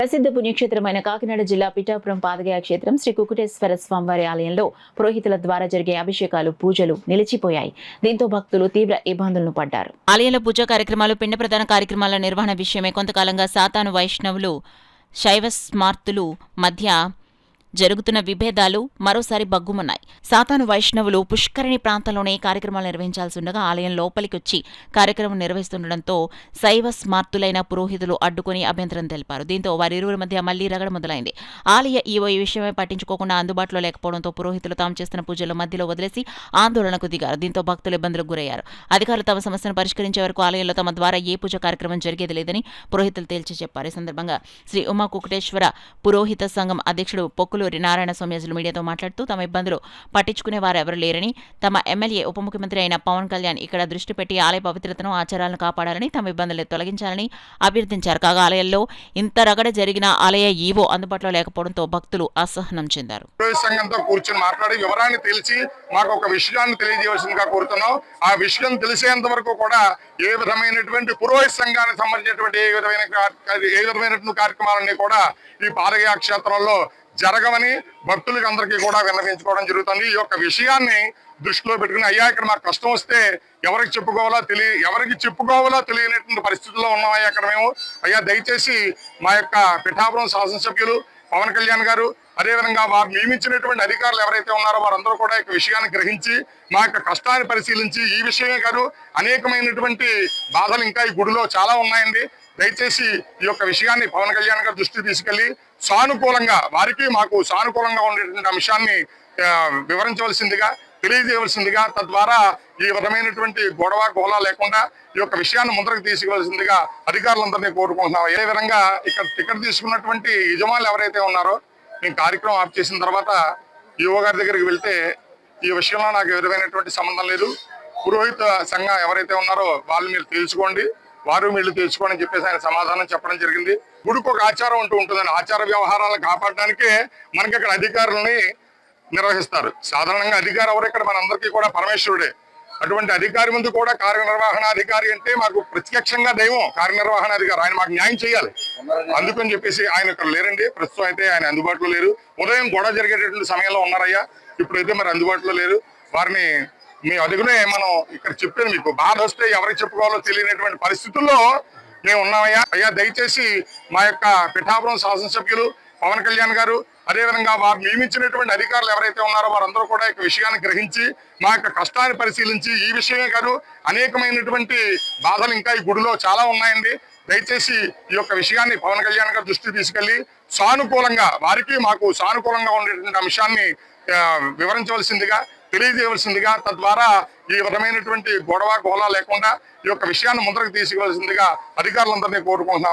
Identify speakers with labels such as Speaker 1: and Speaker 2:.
Speaker 1: ప్రసిద్ధ పుణ్యక్షేత్రమైన కాకినాడ జిల్లా పిఠాపురం పాదగయ క్షేత్రం శ్రీ కుకుటేశ్వర స్వామివారి ఆలయంలో పురోహితుల ద్వారా జరిగే అభిషేకాలు పూజలు నిలిచిపోయాయి. దీంతో భక్తులు తీవ్ర ఇబ్బందులను పడ్డారు. ఆలయంలో పూజా కార్యక్రమాలు పిండ ప్రధాన కార్యక్రమాల నిర్వహణ విషయమే కొంతకాలంగా సాతాను వైష్ణవులు శైవ స్మార్తులు మధ్య జరుగుతున్న విభేదాలు మరోసారి బగ్గుమన్నాయి. సాతాను వైష్ణవులు పుష్కరిణి ప్రాంతంలోనే కార్యక్రమాలు నిర్వహించాల్సి ఉండగా ఆలయం లోపలికి వచ్చి కార్యక్రమం నిర్వహిస్తుండటంతో శైవ స్మార్తులైన పురోహితులు అడ్డుకుని అభ్యంతరం తెలిపారు. దీంతో వారిరువురి మధ్య మళ్లీ రగడ మొదలైంది. ఆలయ ఈవో ఈ విషయమై పట్టించుకోకుండా అందుబాటులో లేకపోవడంతో పురోహితులు తాము చేస్తున్న పూజలు మధ్యలో వదిలేసి ఆందోళనకు దిగారు. దీంతో భక్తులు ఇబ్బందులకు గురయ్యారు. అధికారులు తమ సమస్యను పరిష్కరించే వరకు ఆలయంలో తమ ద్వారా ఏ పూజ కార్యక్రమం జరిగేది లేదని పురోహితులు తేల్చి చెప్పారు. ఈ సందర్భంగా శ్రీ ఉమా కుకుటేశ్వర పురోహిత సంఘం అధ్యక్షుడు పొక్కులూరి నారాయణ స్వామి మీడియాతో మాట్లాడుతూ తమ ఇబ్బందులు పట్టించుకునే వారెవరూ లేరని, తమ ఎమ్మెల్యే ఉప ముఖ్యమంత్రి అయిన పవన్ కళ్యాణ్ ఇక్కడ దృష్టి పెట్టి ఆలయ పవిత్రతను ఆచారాలను కాపాడాలని, తమ ఇబ్బందులు తొలగించాలని అభ్యర్థించారు. కాగా ఆలయంలో ఇంత రగడ జరిగిన ఆలయ ఈవో అందుబాటులో లేకపోవడంతో భక్తులు అసహనం చెందారు.
Speaker 2: సంఘంతో కూర్చొని మాట్లాడి వివరాన్ని తెలిసి మాకు ఒక విషయాన్ని తెలియజేయవలసిందిగా కోరుతున్నాం. ఆ విషయం తెలిసేంత వరకు కూడా ఏ విధమైనటువంటి పురోహిత సంఘానికి సంబంధించినటువంటి ఏ విధమైనటువంటి కార్యక్రమాలన్నీ కూడా ఈ పాదగయ క్షేత్రంలో జరగవని భక్తులకి అందరికీ కూడా విన్నవించుకోవడం జరుగుతుంది. ఈ యొక్క విషయాన్ని దృష్టిలో పెట్టుకుని అయ్యా ఇక్కడ మాకు కష్టం వస్తే ఎవరికి చెప్పుకోవాలో తెలియనటువంటి పరిస్థితుల్లో ఉన్నామయ్యా ఇక్కడ మేము. అయ్యా దయచేసి మా యొక్క పిఠాపురం శాసనసభ్యులు పవన్ కళ్యాణ్ గారు, అదేవిధంగా వారు నియమించినటువంటి అధికారులు ఎవరైతే ఉన్నారో వారందరూ కూడా ఈ విషయాన్ని గ్రహించి మా యొక్క కష్టాన్ని పరిశీలించి ఈ విషయమే కాదు అనేకమైనటువంటి బాధలు ఇంకా ఈ గుడిలో చాలా ఉన్నాయండి. దయచేసి ఈ యొక్క విషయాన్ని పవన్ కళ్యాణ్ గారి దృష్టికి తీసుకెళ్లి సానుకూలంగా వారికి మాకు సానుకూలంగా ఉండేటువంటి అంశాన్ని వివరించవలసిందిగా తెలియజేయవలసిందిగా, తద్వారా ఈ విధమైనటువంటి గోళ లేకుండా ఈ యొక్క విషయాన్ని ముందరకు తీసుకువలసిందిగా అధికారులందరినీ కోరుకుంటున్నాం. ఏ విధంగా ఇక్కడ టికెట్ తీసుకున్నటువంటి యజమానులు ఎవరైతే ఉన్నారో నేను కార్యక్రమం ఆఫ్ చేసిన తర్వాత ఈవో గారి దగ్గరికి వెళ్తే ఈ విషయంలో నాకు ఏ విధమైనటువంటి సంబంధం లేదు, పురోహిత సంఘం ఎవరైతే ఉన్నారో వాళ్ళు మీరు తెలుసుకోండి, వారు వీళ్ళు తెలుసుకోండి అని చెప్పేసి ఆయన సమాధానం చెప్పడం జరిగింది. గుడికి ఒక ఆచారం అంటూ ఉంటుందని ఆచార వ్యవహారాలను కాపాడడానికే మనకి ఇక్కడ అధికారులని నిర్వహిస్తారు. సాధారణంగా అధికారి ఎవరు ఇక్కడ మనందరికీ కూడా పరమేశ్వరుడే. అటువంటి అధికారి ముందు కూడా కార్యనిర్వహణాధికారి అంటే మాకు ప్రత్యక్షంగా దైవం కార్యనిర్వహణాధికారి, ఆయన మాకు న్యాయం చేయాలి. అందుకని చెప్పేసి ఆయన ఇక్కడ లేరండి. ప్రస్తుతం అయితే ఆయన అందుబాటులో లేరు. ఉదయం గొడవ జరిగేటటువంటి సమయంలో ఉన్నారయ్యా, ఇప్పుడైతే మరి అందుబాటులో లేరు. వారిని మీ అదుగునే మనం ఇక్కడ చెప్పాను, మీకు బాధ వస్తే ఎవరికి చెప్పుకోవాలో తెలియనటువంటి పరిస్థితుల్లో మేము ఉన్నామయ్యా. అయ్యా దయచేసి మా యొక్క పిఠాపురం శాసనసభ్యులు పవన్ కళ్యాణ్ గారు, అదేవిధంగా వారు నియమించినటువంటి అధికారులు ఎవరైతే ఉన్నారో వారందరూ కూడా ఈ విషయాన్ని గ్రహించి మా యొక్క కష్టాన్ని పరిశీలించి ఈ విషయమే కాదు అనేకమైనటువంటి బాధలు ఇంకా ఈ గుడిలో చాలా ఉన్నాయండి. దయచేసి ఈ యొక్క విషయాన్ని పవన్ కళ్యాణ్ గారి దృష్టికి తీసుకెళ్లి సానుకూలంగా వారికి మాకు సానుకూలంగా ఉండేటువంటి అంశాన్ని వివరించవలసిందిగా తెలియజేయవలసిందిగా, తద్వారా ఈ విధమైనటువంటి గోళ లేకుండా ఈ యొక్క విషయాన్ని ముందరకు తీసుకువలసిందిగా అధికారులందరినీ కోరుకుంటున్నాం.